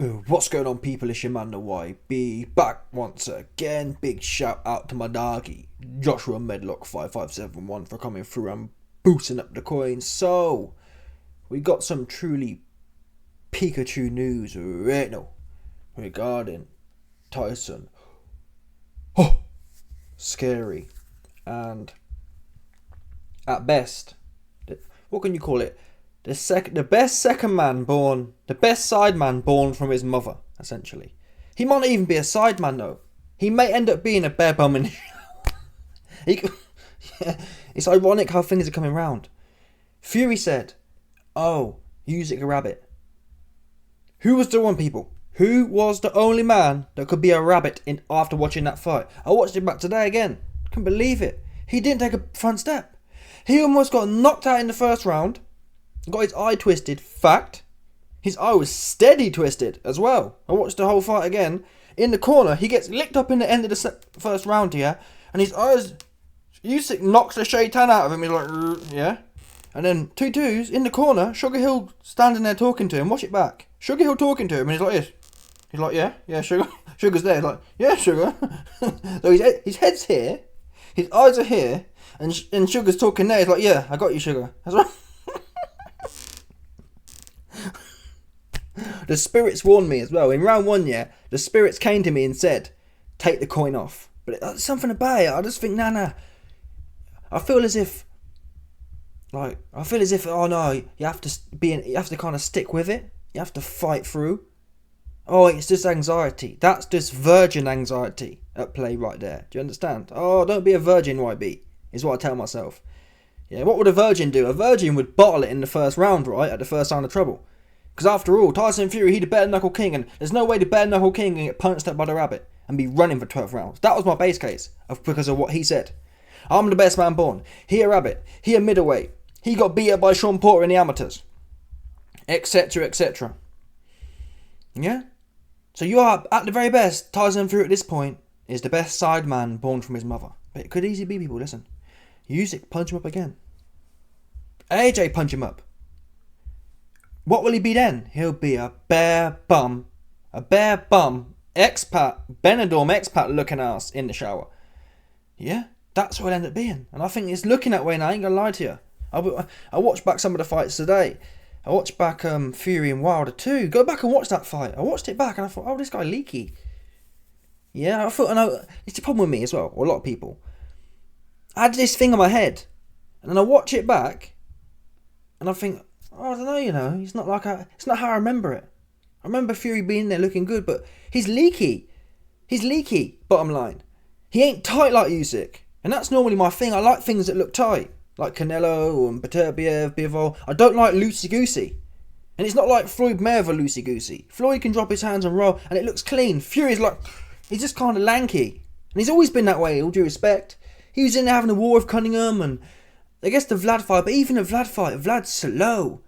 What's going on, people? It's your man, the YB, back once again. Big shout out to my doggy, Joshua Medlock5571, for coming through and boosting up the coins. So, we got some truly Pikachu news right now regarding Tyson. Oh, scary. And at best, what can you call it? The best second man born, the best side man born from his mother, essentially. He might not even be a side man though. He may end up being a bare bum in It's ironic how things are coming round. Fury said, "Oh, Usyk a rabbit." Who was the one, people? Who was the only man that could be a rabbit after watching that fight? I watched it back today again. Couldn't believe it. He didn't take a front step. He almost got knocked out in the first round. Got his eye twisted. Fact. His eye was steady twisted as well. I watched the whole fight again. In the corner, he gets licked up in the end of the first round here, and his eyes. Usyk knocks the shaitan out of him. He's like, yeah. And then 2-2s in the corner. Sugar Hill standing there talking to him. Watch it back. Sugar Hill talking to him, and he's like this. He's like, yeah, Sugar. Sugar's there. He's like, yeah, Sugar. So his head's here, his eyes are here, and Sugar's talking there. He's like, yeah, I got you, Sugar. That's right. The spirits warned me as well. In round one, the spirits came to me and said, take the coin off. But there's something about it. I just think, nah. I feel as if, oh no, you have to kind of stick with it. You have to fight through. Oh, it's just anxiety. That's just virgin anxiety at play right there. Do you understand? Oh, don't be a virgin, YB, is what I tell myself. Yeah, what would a virgin do? A virgin would bottle it in the first round, right? At the first sign of trouble. Because after all, Tyson Fury, he's the bare knuckle king, and there's no way the bare knuckle king can get punched up by the rabbit and be running for 12 rounds. That was my base case because of what he said. I'm the best man born. He a rabbit. He a middleweight. He got beat up by Sean Porter in the amateurs. Etc, etc. Yeah? So you are, at the very best, Tyson Fury at this point is the best side man born from his mother. But it could easily be, people, listen. Usyk punch him up again. AJ punch him up. What will he be then? He'll be a bare bum, expat, Benidorm expat looking ass in the shower. Yeah, that's what he'll end up being. And I think it's looking that way now, I ain't gonna lie to you. I watched back some of the fights today. I watched back Fury and Wilder 2. Go back and watch that fight. I watched it back and I thought, oh, this guy leaky. Yeah, I know, it's the problem with me as well, or a lot of people. I had this thing on my head, and then I watch it back, and I think, oh, I don't know, it's not how I remember it. I remember Fury being there looking good, but he's leaky. He's leaky, bottom line. He ain't tight like Usyk, and that's normally my thing. I like things that look tight, like Canelo and Beterbiev, Bivol. I don't like loosey-goosey. And it's not like Floyd Mayweather loosey-goosey. Floyd can drop his hands and roll, and it looks clean. Fury's like, he's just kind of lanky. And he's always been that way, all due respect. He was in there having a war with Cunningham, and I guess the Vlad fight, but even the Vlad fight, Vlad's slow.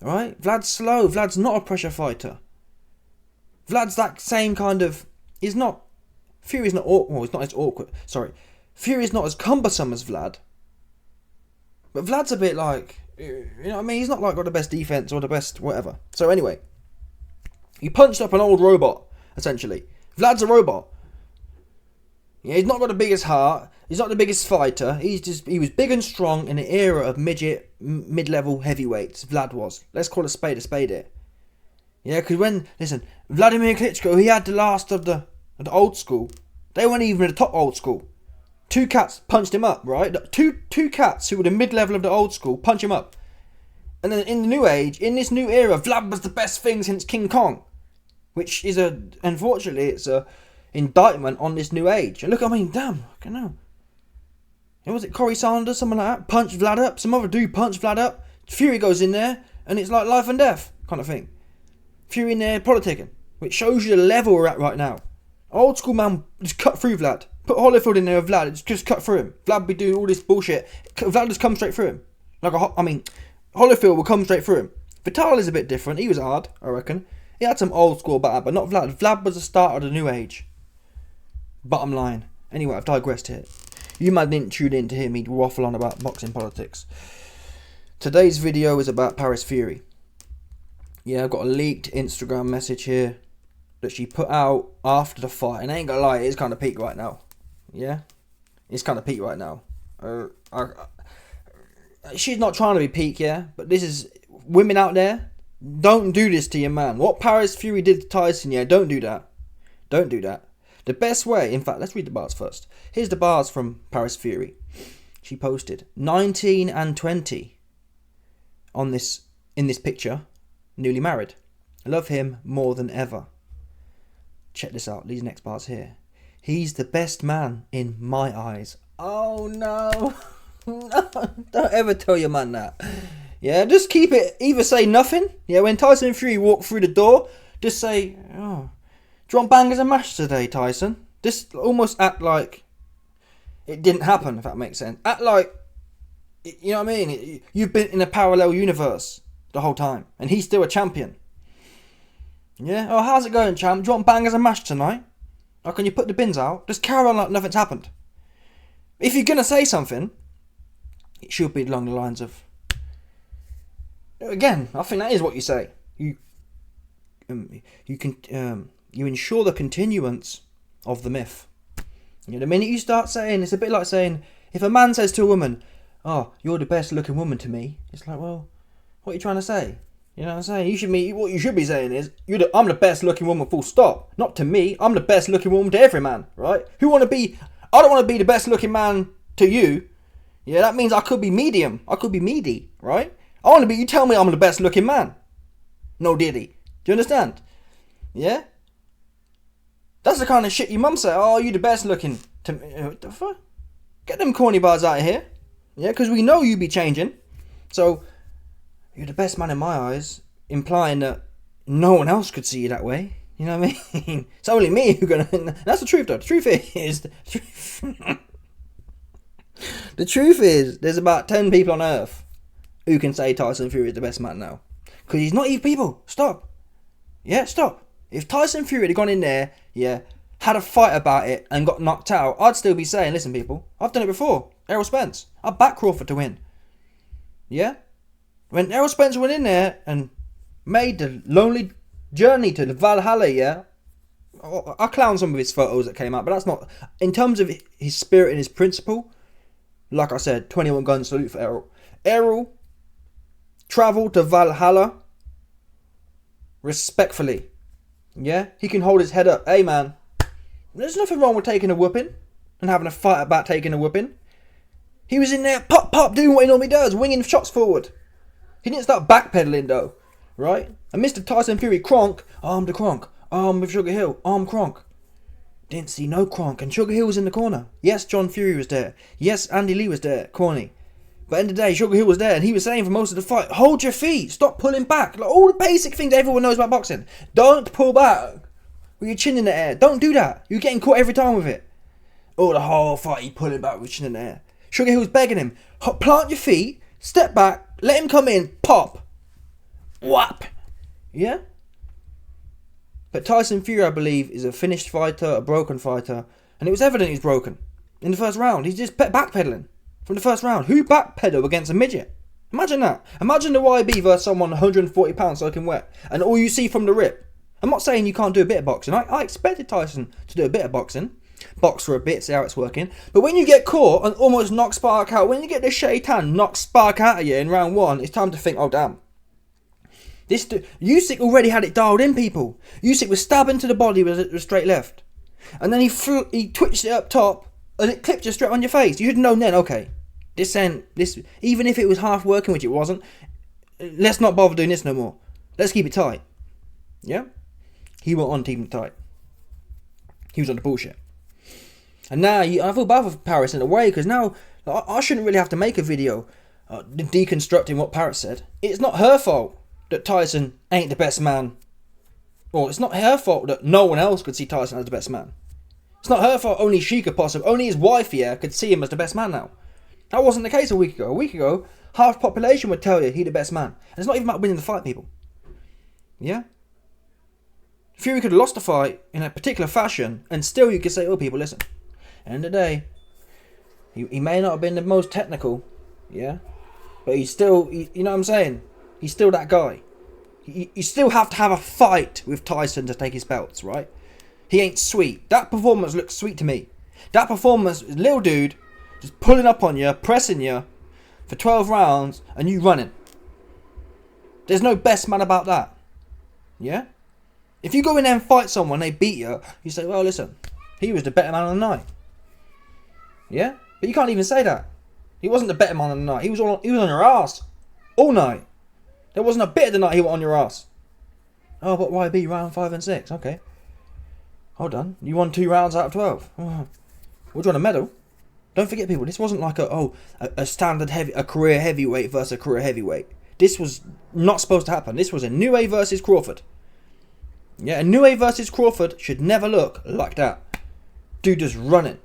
Alright? Vlad's slow. Vlad's not a pressure fighter. Vlad's that same kind of... Fury's not awkward. Well, he's not as awkward. Sorry. Fury's not as cumbersome as Vlad. But Vlad's a bit like... You know what I mean? He's not like got the best defense or the best whatever. So anyway. He punched up an old robot, essentially. Vlad's a robot. Yeah, he's not got the biggest heart. He's not the biggest fighter. He was big and strong in the era of mid-level heavyweights. Vlad was. Let's call a spade it. Yeah, because listen, Vladimir Klitschko, he had the last of the old school. They weren't even the top old school. 2 cats punched him up, right? Two cats who were the mid-level of the old school punch him up. And then in the new age, in this new era, Vlad was the best thing since King Kong. Which is unfortunately, it's a indictment on this new age. And look, I mean, damn, I don't know. Was it Corey Sanders, something like that? Punched Vlad up. Some other dude punched Vlad up. Fury goes in there, and it's like life and death kind of thing. Fury in there politicking, which shows you the level we're at right now. Old school man just cut through Vlad. Put Holyfield in there with Vlad, just cut through him. Vlad be doing all this bullshit. Vlad just come straight through him. Holyfield will come straight through him. Vital is a bit different. He was hard, I reckon. He had some old school batter, but not Vlad. Vlad was the start of the new age. Bottom line. Anyway, I've digressed here. You might didn't tune in to hear me waffle on about boxing politics. Today's video is about Paris Fury. Yeah, I've got a leaked Instagram message here that she put out after the fight. And I ain't gonna lie, it's kind of peak right now. Yeah? It's kind of peak right now. She's not trying to be peak, yeah? But this is... Women out there, don't do this to your man. What Paris Fury did to Tyson, yeah? Don't do that. Don't do that. The best way... In fact, let's read the bars first. Here's the bars from Paris Fury. She posted 19 and 20 on this in this picture. Newly married. I love him more than ever. Check this out. These next bars here. He's the best man in my eyes. Oh no. No. Don't ever tell your man that. Yeah, just keep it. Either say nothing. Yeah, when Tyson Fury walked through the door, just say, oh, do you want bangers and mash today, Tyson? Just almost act like it didn't happen, if that makes sense. Act like, you know what I mean? You've been in a parallel universe the whole time, and he's still a champion. Yeah? Oh, how's it going, champ? Do you want bangers and mash tonight? Or can you put the bins out? Just carry on like nothing's happened. If you're going to say something, it should be along the lines of... Again, I think that is what you say. You ensure the continuance of the myth. You know, the minute you start saying, it's a bit like saying, if a man says to a woman, oh, you're the best looking woman to me, it's like, well, what are you trying to say? You know what I'm saying? What you should be saying is, I'm the best looking woman, full stop. Not to me, I'm the best looking woman to every man, right? I don't want to be the best looking man to you. Yeah, that means I could be medium. I could be meaty, right? You tell me I'm the best looking man. No diddy. Do you understand? Yeah? That's the kind of shit your mum say. Oh, you the best looking to me. What the fuck? Get them corny bars out of here. Yeah, because we know you be changing. So, you're the best man in my eyes, implying that no one else could see you that way. You know what I mean? It's only me who's gonna... That's the truth though. The truth is... The truth is, there's about 10 people on earth who can say Tyson Fury is the best man now. Because he's not even people. Stop. Yeah, stop. If Tyson Fury had gone in there, yeah, had a fight about it and got knocked out, I'd still be saying, listen people, I've done it before. Errol Spence. I backed Crawford to win. Yeah? When Errol Spence went in there and made the lonely journey to the Valhalla, yeah, I clown some of his photos that came out, but that's not... In terms of his spirit and his principle, like I said, 21 gun salute for Errol. Errol travelled to Valhalla respectfully. Yeah? He can hold his head up. Hey man, there's nothing wrong with taking a whooping and having a fight about taking a whooping. He was in there, pop, pop, doing what he normally does, winging shots forward. He didn't start backpedaling though, right? And Mr. Tyson Fury, Kronk, armed to Kronk, armed with Sugar Hill, armed Kronk. Didn't see no Kronk, and Sugar Hill was in the corner. Yes, John Fury was there. Yes, Andy Lee was there, corny. But at the end of the day, Sugar Hill was there, and he was saying for most of the fight, hold your feet, stop pulling back. Like all the basic things everyone knows about boxing. Don't pull back with your chin in the air. Don't do that. You're getting caught every time with it. Oh, the whole fight, he pulling back with your chin in the air. Sugar Hill was begging him, plant your feet, step back, let him come in, pop. Whap. Yeah? But Tyson Fury, I believe, is a finished fighter, a broken fighter, and it was evident he's broken. In the first round, he's just backpedaling. From the first round, who backpedaled against a midget? Imagine that. Imagine the YB versus someone 140 pounds soaking wet, and all you see from the rip. I'm not saying you can't do a bit of boxing. I expected Tyson to do a bit of boxing. Box for a bit, see how it's working. But when you get caught and almost knock spark out, when you get the shaitan knock spark out of you in round one, it's time to think, oh damn. Usyk already had it dialed in, people. Usyk was stabbing to the body with a straight left. And then he twitched it up top, and it clipped you straight on your face. You should have known then, okay, this even if it was half working, which it wasn't, let's not bother doing this no more. Let's keep it tight. Yeah? He went on keeping it tight. He was on the bullshit. And now, I feel bad for Paris in a way, because now, I shouldn't really have to make a video deconstructing what Paris said. It's not her fault that Tyson ain't the best man. Or it's not her fault that no one else could see Tyson as the best man. It's not her fault only she could possibly, only his wife here could see him as the best man now. That wasn't the case a week ago. A week ago, half the population would tell you he's the best man. And it's not even about winning the fight, people. Yeah? Fury could have lost the fight in a particular fashion, and still you could say, oh people, listen. End of the day, he may not have been the most technical, yeah? But he's still, you know what I'm saying? He's still that guy. You still have to have a fight with Tyson to take his belts, right? He ain't sweet. That performance looks sweet to me. That performance, little dude, just pulling up on you, pressing you for 12 rounds, and you running. There's no best man about that. Yeah? If you go in there and fight someone, they beat you, you say, well, listen, he was the better man on the night. Yeah? But you can't even say that. He wasn't the better man on the night. He was on your ass all night. There wasn't a bit of the night he was on your ass. Oh, but YB round 5 and 6. Okay. Hold on. You won 2 rounds out of 12. Oh. Would you want a medal? Don't forget, people, this wasn't like a standard a career heavyweight versus a career heavyweight. This was not supposed to happen. This was a Inoue versus Crawford. Yeah, Inoue versus Crawford should never look like that. Dude just running.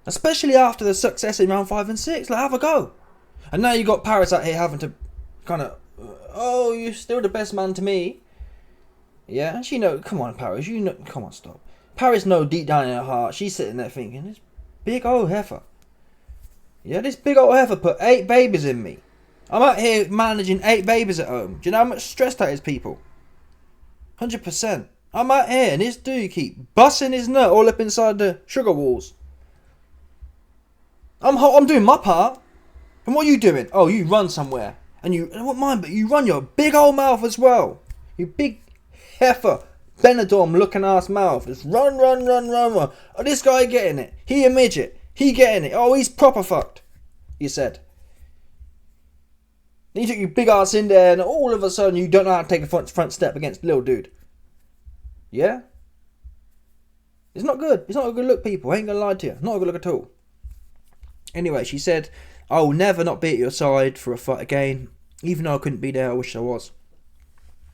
Especially after the success in round 5 and 6. Like, have a go. And now you got Paris out here having to kind of, oh, you're still the best man to me. Yeah, and she know, come on, Paris, you know, come on, stop. Paris know deep down in her heart, she's sitting there thinking, this big old heifer. Yeah, this big old heifer put 8 babies in me. I'm out here managing 8 babies at home. Do you know how much stress that is, people? 100%. I'm out here and this dude keep busting his nut all up inside the sugar walls. I'm doing my part. And what are you doing? Oh, you run somewhere. And I don't mind, but you run your big old mouth as well. You big heifer, Benidorm looking ass mouth. Just run. Oh, this guy getting it. He a midget. He getting it. Oh, he's proper fucked. You said. Then you took your big ass in there and all of a sudden you don't know how to take a front step against little dude. Yeah? It's not good. It's not a good look, people. I ain't gonna lie to you. Not a good look at all. Anyway, she said, I will never not be at your side for a fight again. Even though I couldn't be there, I wish I was.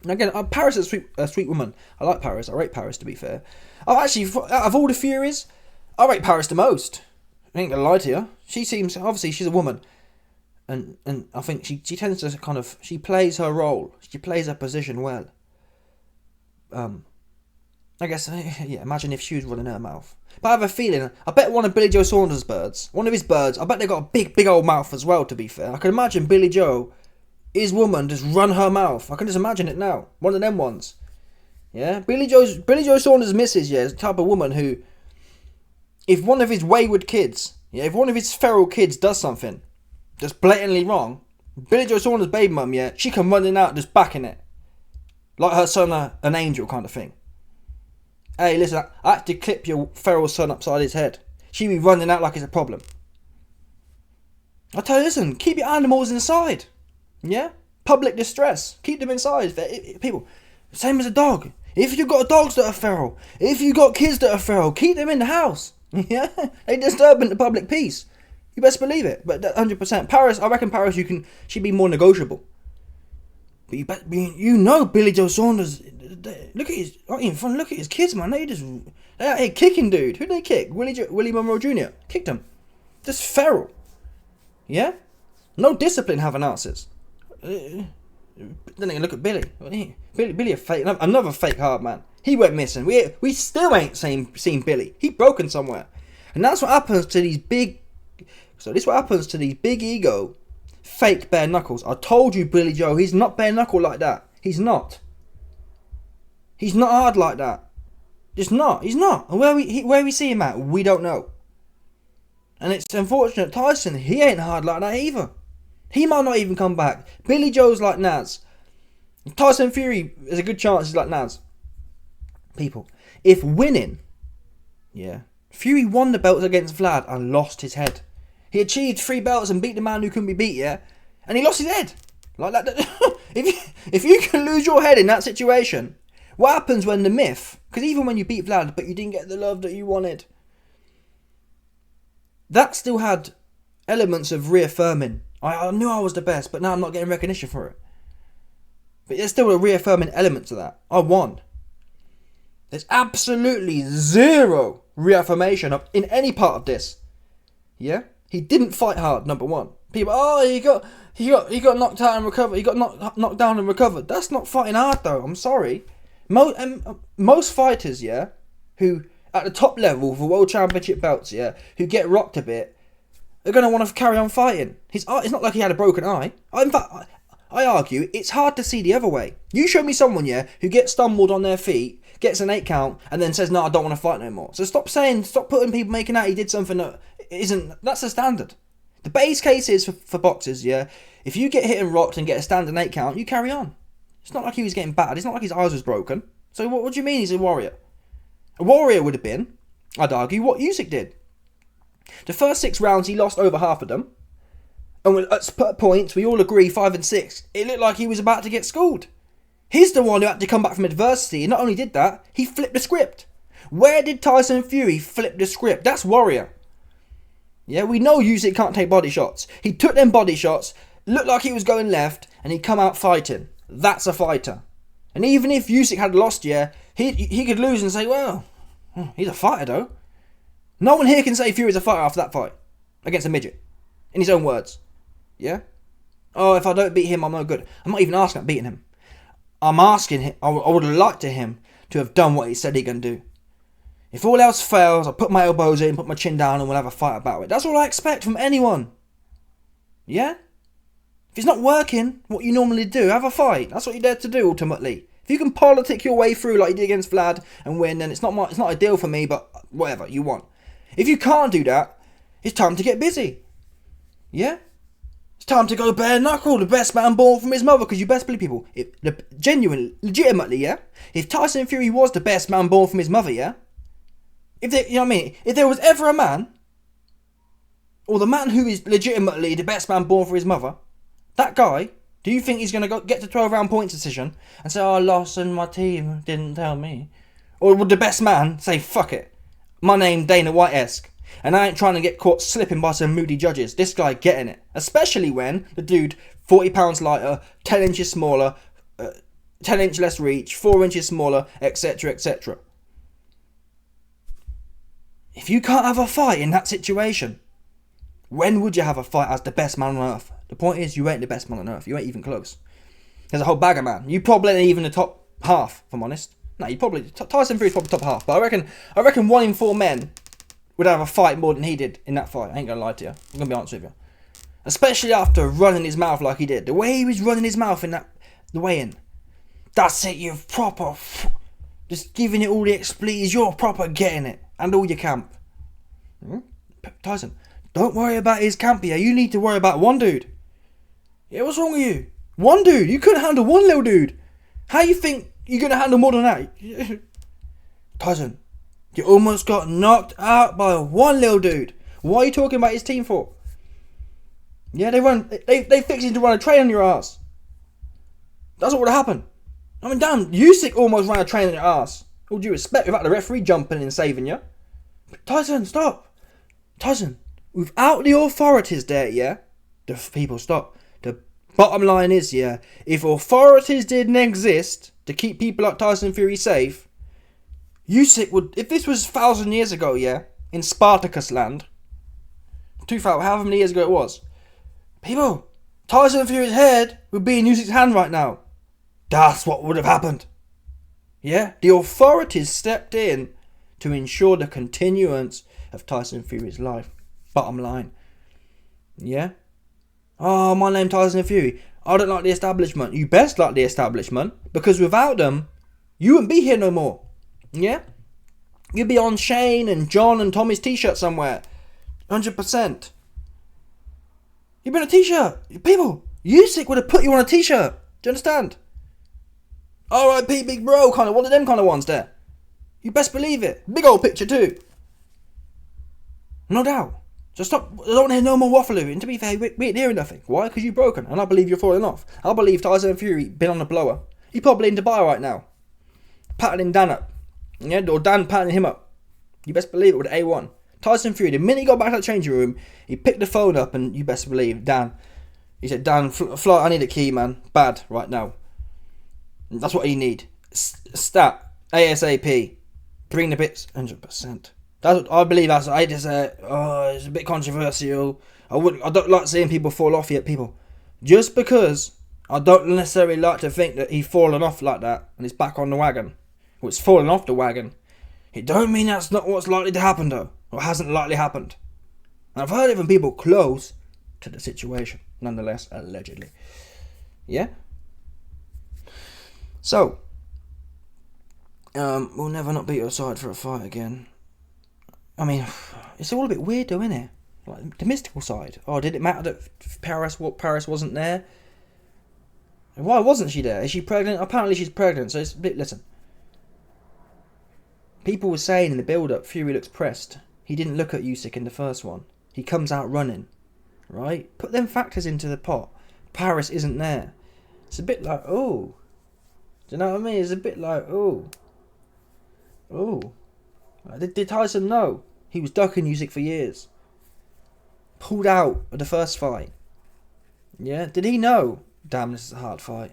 And again, Paris is a sweet woman. I like Paris. I rate Paris, to be fair. Actually, out of all the Furies, I rate Paris the most. I ain't gonna lie to you. She seems, obviously, she's a woman. And I think she tends to kind of, she plays her role. She plays her position well. I guess, yeah, imagine if she was running her mouth. But I have a feeling, I bet one of Billy Joe Saunders' birds, one of his birds, I bet they got a big old mouth as well, to be fair. I can imagine Billy Joe, his woman, just run her mouth. I can just imagine it now. One of them ones. Yeah? Billy Joe Saunders' missus, yeah, is the type of woman who, if one of his wayward kids, yeah, if one of his feral kids does something that's blatantly wrong, Billy Joe Saunders' baby mum, yeah, she can run it out just backing it. Like her son, an angel kind of thing. Hey, listen, I had to clip your feral son upside his head. She be running out like it's a problem. I tell you, listen, keep your animals inside. Yeah? Public distress. Keep them inside. People, same as a dog. If you've got dogs that are feral, if you've got kids that are feral, keep them in the house. Yeah? They disturbing the public peace. You best believe it. But 100%. Paris, I reckon Paris, she'd be more negotiable. But you know Billy Joe Saunders, look at his, not even fun, look at his kids, man. They out here kicking dude. Who'd they kick? Willie Monroe Jr. Kicked him. Just feral. Yeah? No discipline having answers. Then they can look at Billy. Billy a fake, another fake hard man. He went missing. We still ain't seen Billy. He broken somewhere. And that's what happens to these big, this is what happens to these big ego, fake bare knuckles. I told you, Billy Joe, he's not bare knuckle like that. He's not. He's not hard like that. Just not. He's not. And where we see him at, we don't know. And it's unfortunate. Tyson, he ain't hard like that either. He might not even come back. Billy Joe's like Naz. Tyson Fury, there's a good chance he's like Naz. People, if winning, yeah, Fury won the belts against Vlad and lost his head. He achieved 3 belts and beat the man who couldn't be beat, yeah? And he lost his head. Like that. If you can lose your head in that situation, what happens when the myth, because even when you beat Vlad but you didn't get the love that you wanted, that still had elements of reaffirming. I knew I was the best, but now I'm not getting recognition for it. But there's still a reaffirming element to that. I won. There's absolutely zero reaffirmation in any part of this. Yeah? He didn't fight hard, number one. People, he got knocked out and recovered. He got knocked down and recovered. That's not fighting hard, though. I'm sorry. Most fighters, yeah, who at the top level for world championship belts, yeah, who get rocked a bit, are gonna want to carry on fighting. It's not like he had a broken eye. In fact, I argue it's hard to see the other way. You show me someone, yeah, who gets stumbled on their feet, gets an 8 count, and then says, no, I don't want to fight no more. So stop putting people making out he did something that isn't, that's the standard. The base case is for boxers, yeah, if you get hit and rocked and get a standard 8 count, you carry on. It's not like he was getting battered. It's not like his eyes was broken. So what do you mean he's a warrior? A warrior would have been, I'd argue, what Usyk did. The first 6 rounds, he lost over half of them. And at points, we all agree, 5 and 6, it looked like he was about to get schooled. He's the one who had to come back from adversity, and not only did that, he flipped the script. Where did Tyson Fury flip the script? That's warrior. Yeah, we know Usyk can't take body shots. He took them body shots, looked like he was going left, and he come out fighting. That's a fighter. And even if Usyk had lost, yeah, he could lose and say, well, he's a fighter though. No one here can say Fury's a fighter after that fight against a midget. In his own words. Yeah? Oh, if I don't beat him, I'm no good. I'm not even asking about beating him. I'm asking him, I would have liked him to have done what he said he can do. If all else fails, I'll put my elbows in, put my chin down, and we'll have a fight about it. That's all I expect from anyone. Yeah? If it's not working, what you normally do, have a fight. That's what you're there to do, ultimately. If you can politic your way through like you did against Vlad and win, then it's not ideal for me, but whatever, you want. If you can't do that, it's time to get busy. Yeah? It's time to go bare knuckle, the best man born from his mother, because you best believe people, legitimately, yeah? If Tyson Fury was the best man born from his mother, yeah? You know what I mean? If there was ever a man, or the man who is legitimately the best man born for his mother, that guy, do you think he's going to get to 12 round points decision and say, oh, I lost and my team didn't tell me? Or would the best man say, fuck it, my name Dana White-esque, and I ain't trying to get caught slipping by some moody judges. This guy getting it. Especially when the dude, 40 pounds lighter, 10 inches smaller, 10 inch less reach, 4 inches smaller, etc, etc. If you can't have a fight in that situation, when would you have a fight as the best man on earth? The point is, you ain't the best man on earth. You ain't even close. There's a whole bag of man. You probably ain't even the top half, if I'm honest. No, you probably... Tyson Fury's probably top half. But I reckon 1 in 4 men would have a fight more than he did in that fight. I ain't gonna lie to you. I'm gonna be honest with you. Especially after running his mouth like he did. The way he was running his mouth in the weigh-in. That's it, you're proper... Just giving it all the expletives. You're proper getting it. And all your camp. Tyson, don't worry about his camp here. You need to worry about one dude. Yeah, what's wrong with you? One dude. You couldn't handle one little dude. How you think you're going to handle more than that? Tyson, you almost got knocked out by one little dude. What are you talking about his team for? Yeah, they fixed him to run a train on your ass. That's what would have happened. I mean, damn, Usyk almost ran a train on your ass. All due respect, without the referee jumping in and saving you. Tyson, stop. Tyson, without the authorities there, yeah? The people, stop. The bottom line is, yeah, if authorities didn't exist to keep people like Tyson Fury safe, Usyk would, if this was 1,000 years ago, yeah, in Spartacus land, 2,000, however many years ago it was, people, Tyson Fury's head would be in Usyk's hand right now. That's what would have happened. Yeah, the authorities stepped in to ensure the continuance of Tyson Fury's life. Bottom line. Yeah? Oh, my name's Tyson Fury. I don't like the establishment. You best like the establishment, because without them, you wouldn't be here no more. Yeah? You'd be on Shane and John and Tommy's t-shirt somewhere. 100%. You've been a t-shirt. People, Usyk would have put you on a t-shirt. Do you understand? R.I.P. big bro, kind of one of them kind of ones there. You best believe it. Big old picture too. No doubt. Just stop. I don't want to hear no more waffling. And to be fair, we ain't hearing nothing. Why? Because you're broken. And I believe you're falling off. I believe Tyson Fury been on the blower. He's probably in Dubai right now. Patting Dan up. Yeah, or Dan patting him up. You best believe it with A1. Tyson Fury, the minute he got back to the changing room, he picked the phone up and you best believe, Dan. He said, Dan, Fly, I need a key, man. Bad right now. That's what he need. Stat. ASAP. Bring the bits. 100%. That's what I believe. It's a bit controversial. I don't like seeing people fall off yet, people. Just because I don't necessarily like to think that he's fallen off like that and he's back on the wagon. Or it's fallen off the wagon. It don't mean that's not what's likely to happen though. Or hasn't likely happened. And I've heard it from people close to the situation. Nonetheless, allegedly. Yeah? So, we'll never not beat Usyk for a fight again. I mean, it's all a bit weird though, isn't it? Like, the mystical side. Oh, did it matter that Paris wasn't there? Why wasn't she there? Is she pregnant? Apparently she's pregnant, so it's a bit... Listen. People were saying in the build-up, Fury looks pressed. He didn't look at Usyk in the first one. He comes out running. Right? Put them factors into the pot. Paris isn't there. It's a bit like, oh. Do you know what I mean? It's a bit like, oh. Oh. Did Tyson know? He was ducking Usyk for years. Pulled out of the first fight. Yeah? Did he know? Damn, this is a hard fight.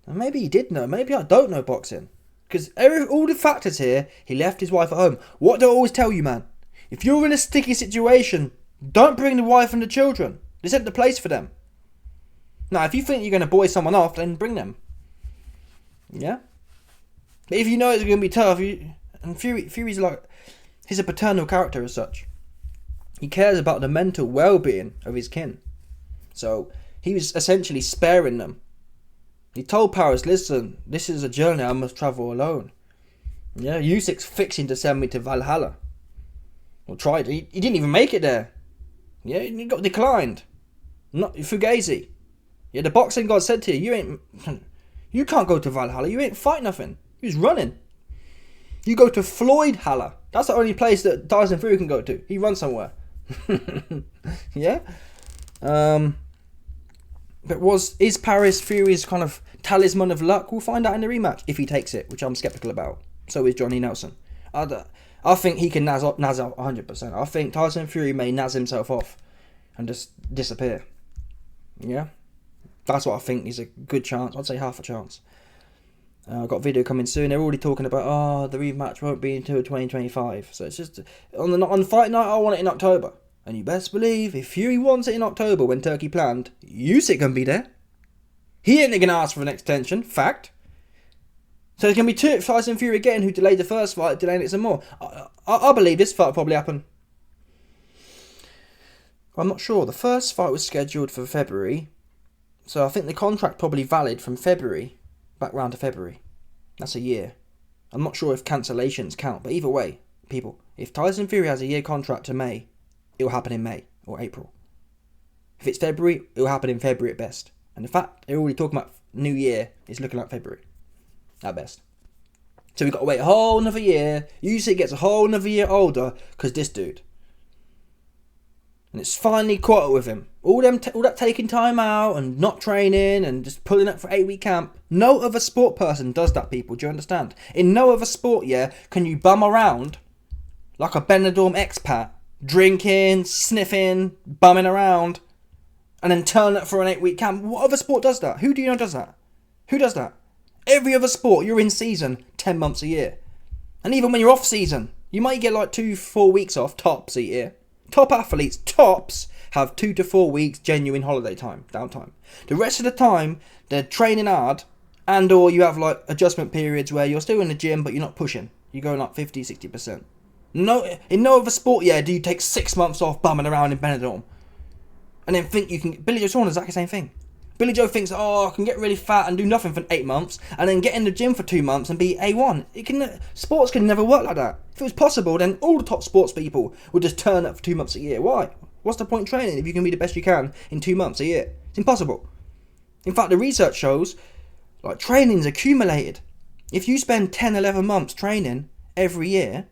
And maybe he did know. Maybe I don't know boxing. Because all the factors here, he left his wife at home. What do I always tell you, man? If you're in a sticky situation, don't bring the wife and the children. This ain't the place for them. Now, if you think you're going to buoy someone off, then bring them. Yeah? But if you know it's going to be tough, and Fury's like... He's a paternal character as such. He cares about the mental well-being of his kin. So, he was essentially sparing them. He told Paris, listen, this is a journey I must travel alone. Yeah, Usyk's fixing to send me to Valhalla. Or tried. He didn't even make it there. Yeah, he got declined. Not Fugazi. Yeah, the boxing god said to you, you can't go to Valhalla, you ain't fight nothing. He was running. You go to Floyd Halla. That's the only place that Tyson Fury can go to. He runs somewhere. Yeah? But is Paris Fury's kind of talisman of luck? We'll find out in the rematch if he takes it, which I'm sceptical about. So is Johnny Nelson. I think he can naz out 100%. I think Tyson Fury may naz himself off and just disappear. Yeah? That's what I think is a good chance. I'd say half a chance. I've got a video coming soon. They're already talking about, the rematch won't be until 2025. So it's just, on fight night, I want it in October. And you best believe, if Fury wants it in October when Turkey planned, Usyk can be there. He ain't going to ask for an extension. Fact. So there's going to be Tyson Fury again, who delayed the first fight, delaying it some more. I believe this fight will probably happen. I'm not sure. The first fight was scheduled for February. So I think the contract probably valid from February back round to February. That's a year. I'm not sure if cancellations count. But either way, people, if Tyson Fury has a year contract to May, it will happen in May or April. If it's February, it will happen in February at best. And the fact they're already talking about New Year, it's looking like February at best. So we've got to wait a whole another year. Usyk gets a whole another year older because this dude. And it's finally caught up with him. All that taking time out and not training and just pulling up for 8-week camp. No other sport person does that, people. Do you understand? In no other sport, can you bum around like a Benidorm expat, drinking, sniffing, bumming around, and then turn up for an 8-week camp. What other sport does that? Who do you know does that? Who does that? Every other sport, you're in season 10 months a year. And even when you're off season, you might get like 2-4 weeks off, tops, a year. Top athletes, tops, have 2 to 4 weeks genuine holiday time, downtime. The rest of the time, they're training hard, and or you have like adjustment periods where you're still in the gym, but you're not pushing. You're going like 50, 60%. No, in no other sport, do you take 6 months off bumming around in Benidorm. And then think you can... Billy Joe Saunders, exactly the same thing. Billy Joe thinks, I can get really fat and do nothing for 8 months, and then get in the gym for 2 months and be A1. Sports can never work like that. If it was possible, then all the top sports people would just turn up for 2 months a year. Why? What's the point in training if you can be the best you can in 2 months a year? It's impossible. In fact, the research shows, like, training's accumulated. If you spend 10, 11 months training every year,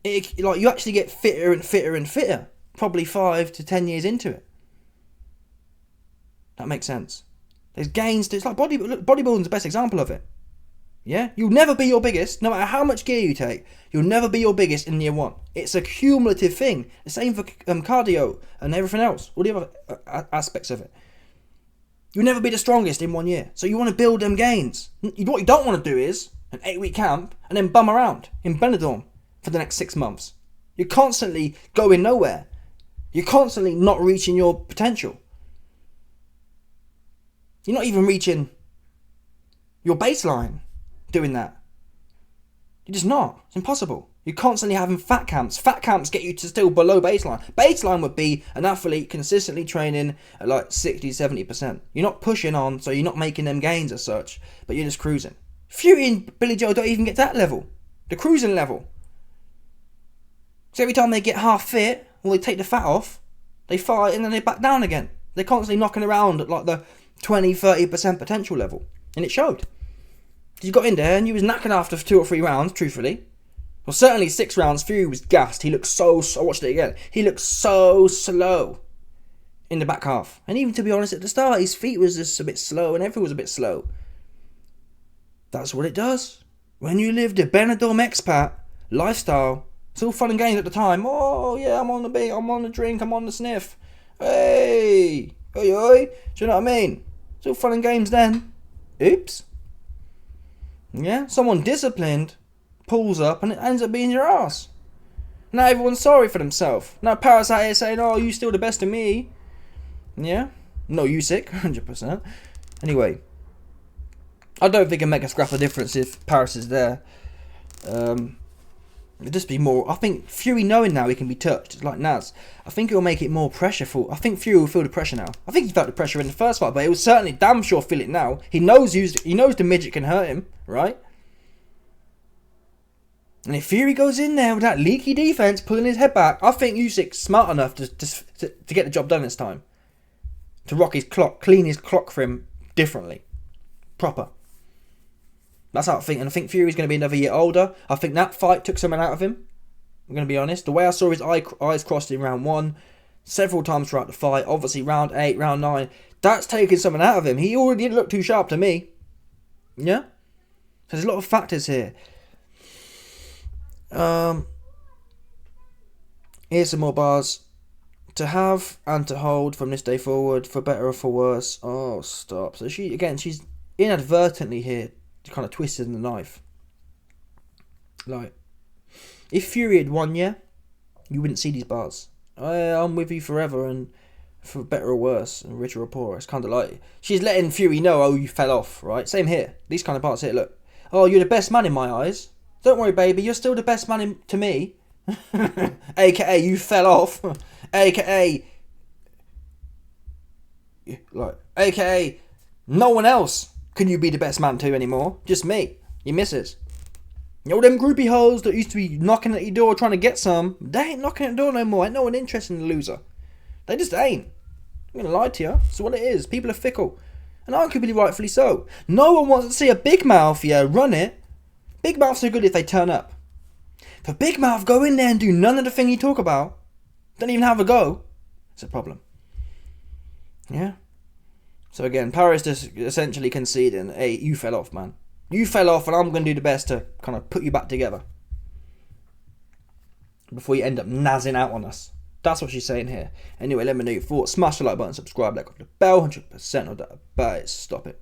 you actually get fitter and fitter and fitter. Probably 5 to 10 years into it. That makes sense. There's gains. It's like bodybuilding's the best example of it. Yeah? You'll never be your biggest, no matter how much gear you take. You'll never be your biggest in year 1. It's a cumulative thing. The same for cardio and everything else. All the other aspects of it. You'll never be the strongest in 1 year. So you want to build them gains. What you don't want to do is an 8-week camp and then bum around in Benidorm for the next 6 months. You're constantly going nowhere. You're constantly not reaching your potential. You're not even reaching your baseline doing that. You're just not. It's impossible. You're constantly having fat camps. Fat camps get you to still below baseline. Baseline would be an athlete consistently training at like 60-70%. You're not pushing on, so you're not making them gains as such, but you're just cruising. Fury and Billy Joe don't even get to that level. The cruising level. So every time they get half fit, or they take the fat off, they fight and then they back down again. They're constantly knocking around at like the 20-30% potential level. And it showed. You got in there and you was knackered after 2 or 3 rounds, truthfully. Well, certainly 6 rounds, Fury was gassed. He looked so... I watched it again. He looked so slow in the back half. And even to be honest, at the start, his feet was just a bit slow and everything was a bit slow. That's what it does. When you live the Benidorm expat lifestyle, it's all fun and games at the time. Oh, yeah, I'm on the beat, I'm on the drink, I'm on the sniff. Hey! Oi, oi! Do you know what I mean? It's all fun and games then. Oops. Yeah, someone disciplined pulls up and it ends up being your ass. Now everyone's sorry for themselves. Now Paris out here saying, oh, you still the best of me. Yeah? No, Usyk, 100%. Anyway, I don't think it make a scrap of difference if Paris is there. It'd just be more... I think Fury knowing now he can be touched, it's like Naz. I think it'll make it more pressureful. I think Fury will feel the pressure now. I think he felt the pressure in the first fight, but he will certainly damn sure feel it now. He knows the midget can hurt him, right? And if Fury goes in there with that leaky defense, pulling his head back, I think Usyk's smart enough to get the job done this time. To rock his clock, clean his clock for him differently. Proper. That's how I think. And I think Fury's going to be another year older. I think that fight took something out of him. I'm going to be honest. The way I saw his eyes crossed in round 1, several times throughout the fight, obviously round 8, round 9, that's taking something out of him. He already didn't look too sharp to me. Yeah? So there's a lot of factors here. Here's some more bars. To have and to hold from this day forward, for better or for worse. Oh, stop. So she's inadvertently here kind of twisted the knife. Like, if Fury had won, yeah, you wouldn't see these bars. I'm with you forever and for better or worse and richer or poorer. It's kind of like she's letting Fury know, oh, you fell off, right? Same here. These kind of parts here, look. Oh, you're the best man in my eyes. Don't worry, baby, you're still the best man to me. AKA you fell off. AKA like AKA no one else can you be the best man to anymore. Just me. Your missus. All them groupie hoes that used to be knocking at your door trying to get some, they ain't knocking at the door no more. Ain't no one interested in the loser. They just ain't. I'm gonna lie to you. That's what it is. People are fickle. And arguably rightfully so. No one wants to see a big mouth, yeah, run it. Big mouths are good if they turn up. For Big Mouth go in there and do none of the thing you talk about, don't even have a go, it's a problem. Yeah? So again, Paris just essentially conceding, hey, you fell off, man. You fell off and I'm going to do the best to kind of put you back together. Before you end up nazzing out on us. That's what she's saying here. Anyway, let me know your thoughts. Smash the like button, subscribe, like the bell, 100% of that. But stop it.